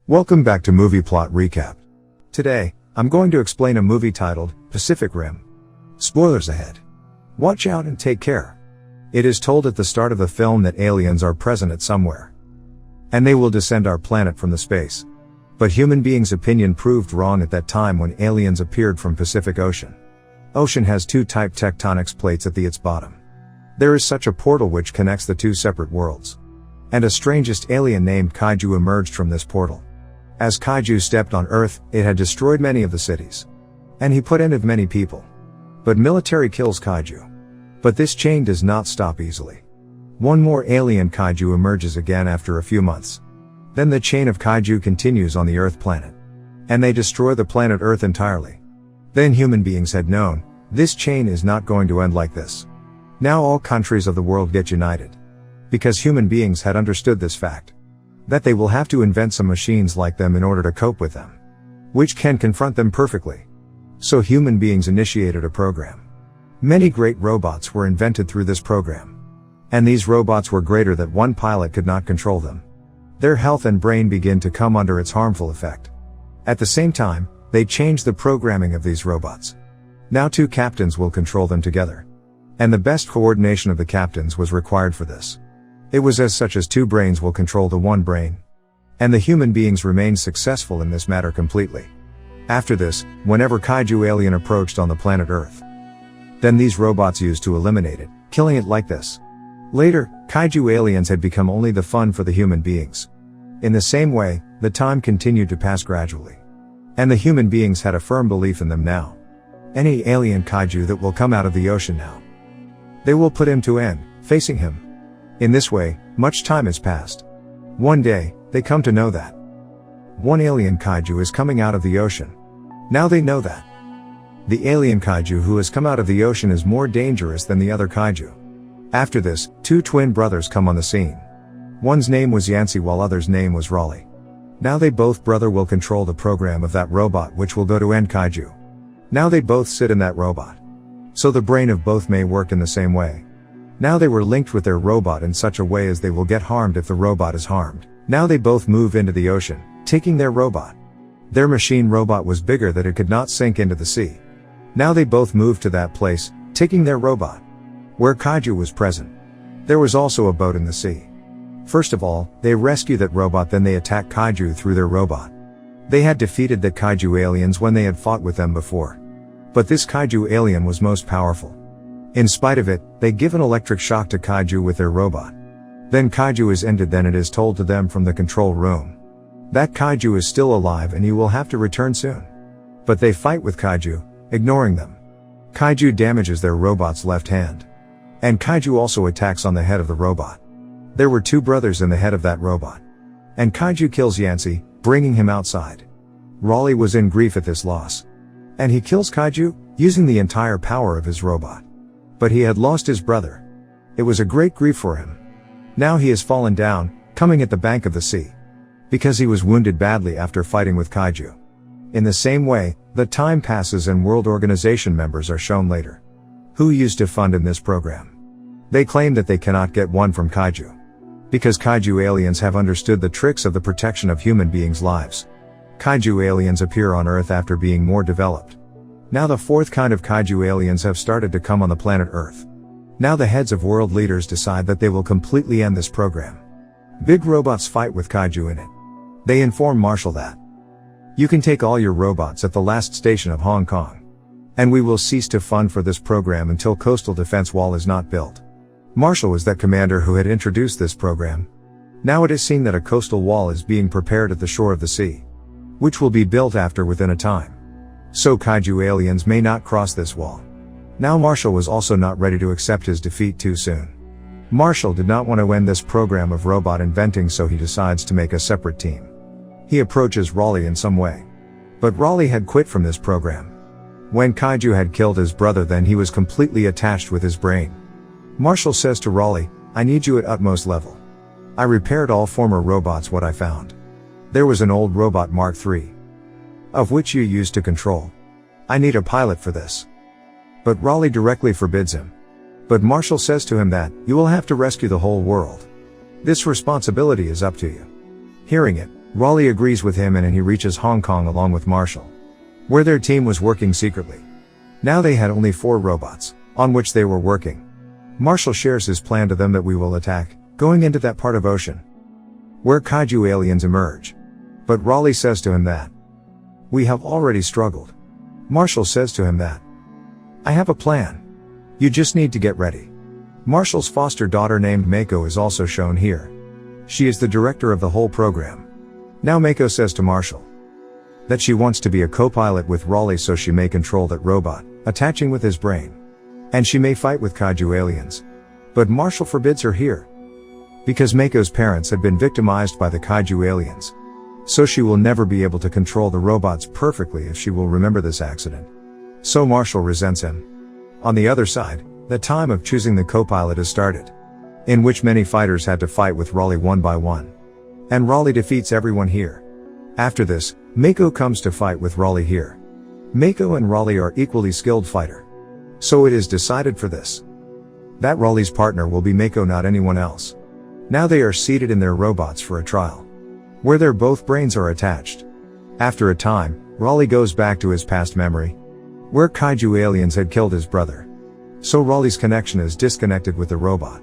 Welcome back to Movie Plot Recap. Today, I'm going to explain a movie titled Pacific Rim. Spoilers ahead. Watch out and take care. It is told at the start of the film that aliens are present at somewhere, and they will descend our planet from the space. But human beings' opinion proved wrong at that time when aliens appeared from Pacific Ocean. Ocean has two type tectonics plates at its bottom. There is such a portal which connects the two separate worlds. And a strangest alien named Kaiju emerged from this portal. As Kaiju stepped on Earth, it had destroyed many of the cities. And he put end of many people. But military kills Kaiju. But this chain does not stop easily. One more alien Kaiju emerges again after a few months. Then the chain of Kaiju continues on the Earth planet. And they destroy the planet Earth entirely. Then human beings had known, this chain is not going to end like this. Now all countries of the world get united. Because human beings had understood this fact. That they will have to invent some machines like them in order to cope with them. Which can confront them perfectly. So human beings initiated a program. Many great robots were invented through this program. And these robots were greater that one pilot could not control them. Their health and brain begin to come under its harmful effect. At the same time, they changed the programming of these robots. Now two captains will control them together. And the best coordination of the captains was required for this. It was as such as two brains will control the one brain. And the human beings remained successful in this matter completely. After this, whenever Kaiju alien approached on the planet Earth, then these robots used to eliminate it, killing it like this. Later, Kaiju aliens had become only the fun for the human beings. In the same way, the time continued to pass gradually. And the human beings had a firm belief in them now. Any alien Kaiju that will come out of the ocean now, they will put him to end, facing him. In this way, much time has passed. One day, they come to know that one alien Kaiju is coming out of the ocean. Now they know that the alien Kaiju who has come out of the ocean is more dangerous than the other Kaiju. After this, two twin brothers come on the scene. One's name was Yancey while other's name was Raleigh. Now they both brother will control the program of that robot which will go to end Kaiju. Now they both sit in that robot. So the brain of both may work in the same way. Now they were linked with their robot in such a way as they will get harmed if the robot is harmed. Now they both move into the ocean, taking their robot. Their machine robot was bigger that it could not sink into the sea. Now they both moved to that place, taking their robot. Where Kaiju was present. There was also a boat in the sea. First of all, they rescue that robot, then they attack Kaiju through their robot. They had defeated the Kaiju aliens when they had fought with them before. But this Kaiju alien was most powerful. In spite of it, they give an electric shock to Kaiju with their robot. Then Kaiju is ended, then it is told to them from the control room. That Kaiju is still alive and you will have to return soon. But they fight with Kaiju, ignoring them. Kaiju damages their robot's left hand. And Kaiju also attacks on the head of the robot. There were two brothers in the head of that robot. And Kaiju kills Yancey, bringing him outside. Raleigh was in grief at this loss. And he kills Kaiju, using the entire power of his robot. But he had lost his brother. It was a great grief for him. Now he has fallen down, coming at the bank of the sea. Because he was wounded badly after fighting with Kaiju. In the same way, the time passes and World Organization members are shown later. Who used to fund in this program. They claim that they cannot get one from Kaiju. Because Kaiju aliens have understood the tricks of the protection of human beings' lives. Kaiju aliens appear on Earth after being more developed. Now the fourth kind of Kaiju aliens have started to come on the planet Earth. Now the heads of world leaders decide that they will completely end this program. Big robots fight with Kaiju in it. They inform Marshall that you can take all your robots at the last station of Hong Kong. And we will cease to fund for this program until coastal defense wall is not built. Marshall was that commander who had introduced this program. Now it is seen that a coastal wall is being prepared at the shore of the sea. Which will be built after within a time. So Kaiju aliens may not cross this wall. Now Marshall was also not ready to accept his defeat too soon. Marshall did not want to end this program of robot inventing, so he decides to make a separate team. He approaches Raleigh in some way. But Raleigh had quit from this program. When Kaiju had killed his brother, then he was completely attached with his brain. Marshall says to Raleigh, I need you at utmost level. I repaired all former robots. What I found. There was an old robot Mark III. Of which you used to control. I need a pilot for this. But Raleigh directly forbids him. But Marshall says to him that, you will have to rescue the whole world. This responsibility is up to you. Hearing it, Raleigh agrees with him and he reaches Hong Kong along with Marshall, where their team was working secretly. Now they had only 4 robots, on which they were working. Marshall shares his plan to them that we will attack, going into that part of ocean, where Kaiju aliens emerge. But Raleigh says to him that, we have already struggled. Marshall says to him that, I have a plan. You just need to get ready. Marshall's foster daughter named Mako is also shown here. She is the director of the whole program. Now Mako says to Marshall that she wants to be a co-pilot with Raleigh so she may control that robot, attaching with his brain. And she may fight with Kaiju aliens. But Marshall forbids her here, because Mako's parents had been victimized by the Kaiju aliens. So she will never be able to control the robots perfectly if she will remember this accident. So Marshall resents him. On the other side, the time of choosing the co-pilot has started, in which many fighters had to fight with Raleigh one by one. And Raleigh defeats everyone here. After this, Mako comes to fight with Raleigh here. Mako and Raleigh are equally skilled fighter. So it is decided for this, that Raleigh's partner will be Mako, not anyone else. Now they are seated in their robots for a trial, where their both brains are attached. After a time, Raleigh goes back to his past memory, where Kaiju aliens had killed his brother. So Raleigh's connection is disconnected with the robot.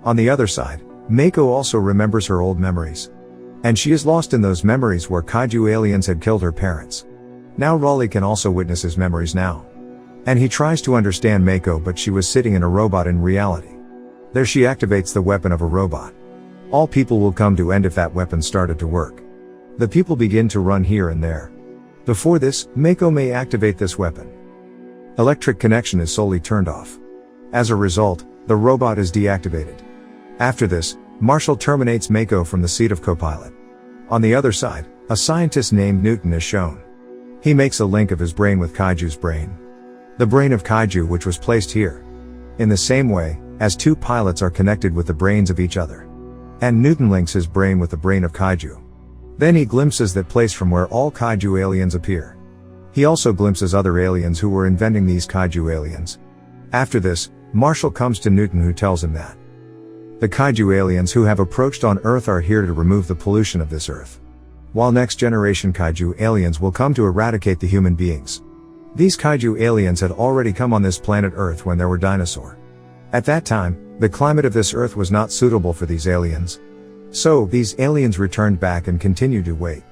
On the other side, Mako also remembers her old memories, and she is lost in those memories where Kaiju aliens had killed her parents. Now Raleigh can also witness his memories now, and he tries to understand Mako, but she was sitting in a robot in reality. There she activates the weapon of a robot. All people will come to end if that weapon started to work. The people begin to run here and there. Before this, Mako may activate this weapon. Electric connection is solely turned off. As a result, the robot is deactivated. After this, Marshall terminates Mako from the seat of co-pilot. On the other side, a scientist named Newton is shown. He makes a link of his brain with Kaiju's brain. The brain of Kaiju, which was placed here, in the same way as 2 pilots are connected with the brains of each other. And Newton links his brain with the brain of Kaiju. Then he glimpses that place from where all Kaiju aliens appear. He also glimpses other aliens who were inventing these Kaiju aliens. After this, Marshall comes to Newton, who tells him that the Kaiju aliens who have approached on Earth are here to remove the pollution of this Earth, while next generation Kaiju aliens will come to eradicate the human beings. These Kaiju aliens had already come on this planet Earth when there were dinosaurs. At that time, the climate of this Earth was not suitable for these aliens. So, these aliens returned back and continued to wait.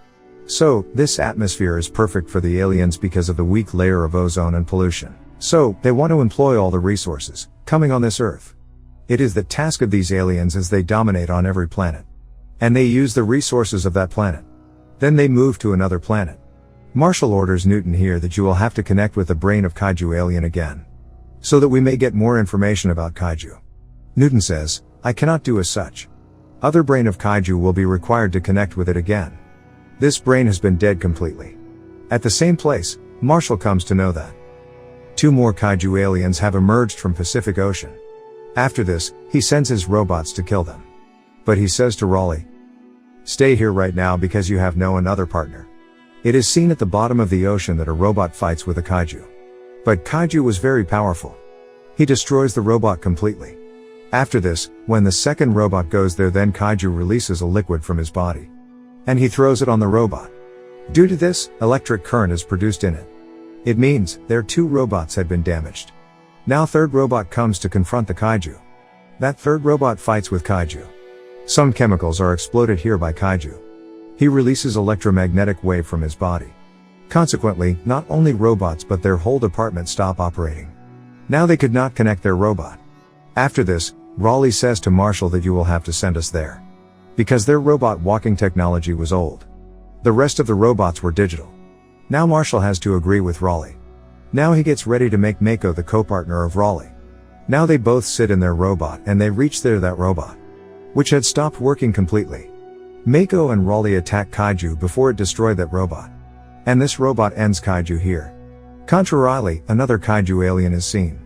So, this atmosphere is perfect for the aliens because of the weak layer of ozone and pollution. So, they want to employ all the resources coming on this Earth. It is the task of these aliens as they dominate on every planet. And they use the resources of that planet. Then they move to another planet. Marshall orders Newton here that you will have to connect with the brain of Kaiju alien again, so that we may get more information about Kaiju. Newton says, I cannot do as such. Other brain of Kaiju will be required to connect with it again. This brain has been dead completely. At the same place, Marshall comes to know that 2 more Kaiju aliens have emerged from Pacific Ocean. After this, he sends his robots to kill them. But he says to Raleigh, stay here right now because you have no another partner. It is seen at the bottom of the ocean that a robot fights with a Kaiju. But Kaiju was very powerful. He destroys the robot completely. After this, when the second robot goes there, then Kaiju releases a liquid from his body, and he throws it on the robot. Due to this, electric current is produced in it. It means their 2 robots had been damaged. Now third robot comes to confront the Kaiju. That third robot fights with Kaiju. Some chemicals are exploded here by Kaiju. He releases electromagnetic wave from his body. Consequently, not only robots but their whole department stop operating. Now they could not connect their robot. After this, Raleigh says to Marshall that you will have to send us there, because their robot walking technology was old. The rest of the robots were digital. Now Marshall has to agree with Raleigh. Now he gets ready to make Mako the co-partner of Raleigh. Now they both sit in their robot and they reach that robot, which had stopped working completely. Mako and Raleigh attack Kaiju before it destroyed that robot. And this robot ends Kaiju here. Contrarily, another Kaiju alien is seen,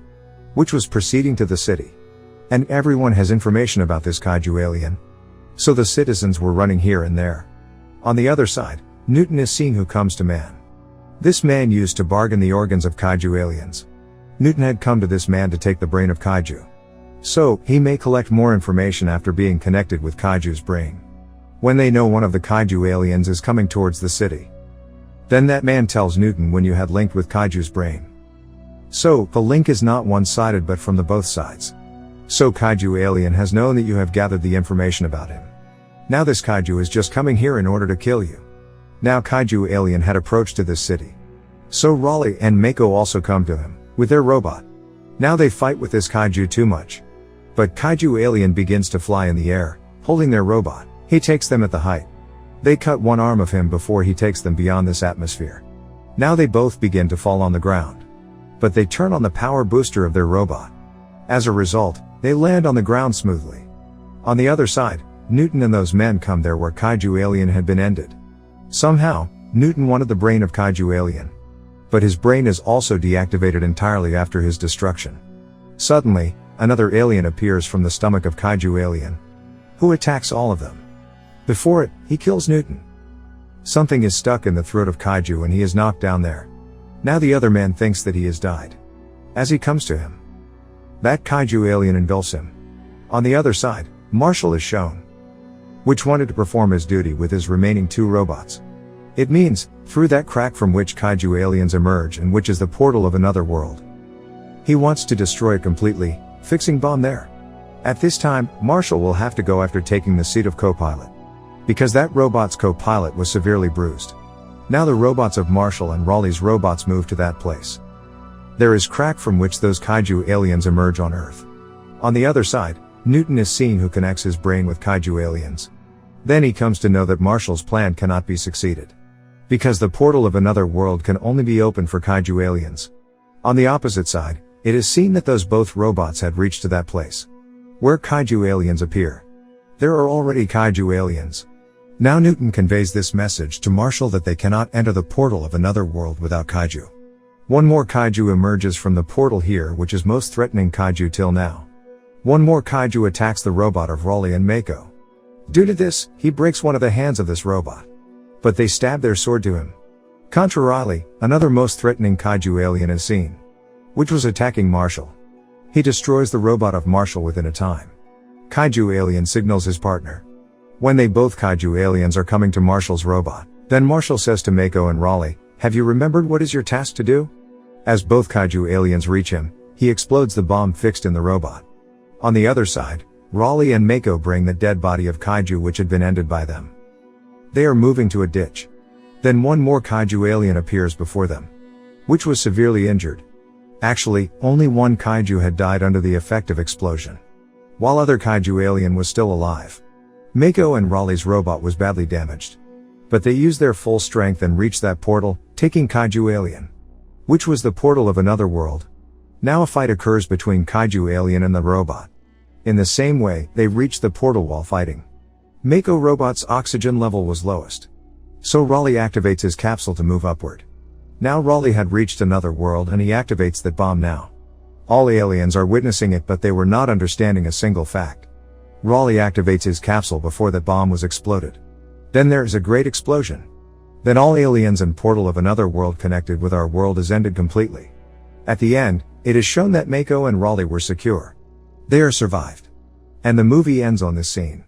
which was proceeding to the city. And everyone has information about this Kaiju alien. So the citizens were running here and there. On the other side, Newton is seen, who comes to man. This man used to bargain the organs of Kaiju aliens. Newton had come to this man to take the brain of Kaiju, so he may collect more information after being connected with Kaiju's brain. when they know one of the Kaiju aliens is coming towards the city. Then that man tells Newton when you had linked with Kaiju's brain. So, the link is not one-sided but from the both sides. So Kaiju alien has known that you have gathered the information about him. Now this Kaiju is just coming here in order to kill you. Now Kaiju alien had approached to this city. So Raleigh and Mako also come to him, with their robot. Now they fight with this Kaiju too much. But Kaiju alien begins to fly in the air, holding their robot. He takes them at the height. They cut one arm of him before he takes them beyond this atmosphere. Now they both begin to fall on the ground. But they turn on the power booster of their robot. As a result, they land on the ground smoothly. On the other side, Newton and those men come there where Kaiju alien had been ended. Somehow, Newton wanted the brain of Kaiju alien. But his brain is also deactivated entirely after his destruction. Suddenly, another alien appears from the stomach of Kaiju alien, who attacks all of them. Before it, he kills Newton. Something is stuck in the throat of Kaiju and he is knocked down there. Now the other man thinks that he has died. As he comes to him, that Kaiju alien engulfs him. On the other side, Marshall is shown, which wanted to perform his duty with his remaining two robots. It means, through that crack from which Kaiju aliens emerge and which is the portal of another world. He wants to destroy it completely, fixing bomb there. At this time, Marshall will have to go after taking the seat of co-pilot. Because that robot's co-pilot was severely bruised. Now the robots of Marshall and Raleigh's robots move to that place. There is crack from which those Kaiju aliens emerge on Earth. On the other side, Newton is seen who connects his brain with Kaiju aliens. Then he comes to know that Marshall's plan cannot be succeeded. Because the portal of another world can only be opened for Kaiju aliens. On the opposite side, it is seen that those both robots had reached to that place, where Kaiju aliens appear. There are already Kaiju aliens. Now Newton conveys this message to Marshall that they cannot enter the portal of another world without Kaiju. One more Kaiju emerges from the portal here, which is most threatening Kaiju till now. One more Kaiju attacks the robot of Raleigh and Mako. Due to this, he breaks one of the hands of this robot. But they stab their sword to him. Contrarily, another most threatening Kaiju alien is seen, which was attacking Marshall. He destroys the robot of Marshall within a time. Kaiju alien signals his partner. When they both Kaiju aliens are coming to Marshall's robot, then Marshall says to Mako and Raleigh, "Have you remembered what is your task to do?" As both Kaiju aliens reach him, he explodes the bomb fixed in the robot. On the other side, Raleigh and Mako bring the dead body of Kaiju which had been ended by them. They are moving to a ditch. Then one more Kaiju alien appears before them, which was severely injured. Actually, only one Kaiju had died under the effect of explosion, while other Kaiju alien was still alive. Mako and Raleigh's robot was badly damaged. But they used their full strength and reached that portal, taking Kaiju alien, which was the portal of another world. Now a fight occurs between Kaiju alien and the robot. In the same way, they reached the portal while fighting. Mako robot's oxygen level was lowest. So Raleigh activates his capsule to move upward. Now Raleigh had reached another world and he activates that bomb now. All aliens are witnessing it but they were not understanding a single fact. Raleigh activates his capsule before that bomb was exploded. Then there is a great explosion. Then all aliens and portal of another world connected with our world is ended completely. At the end, it is shown that Mako and Raleigh were secure. They are survived. And the movie ends on this scene.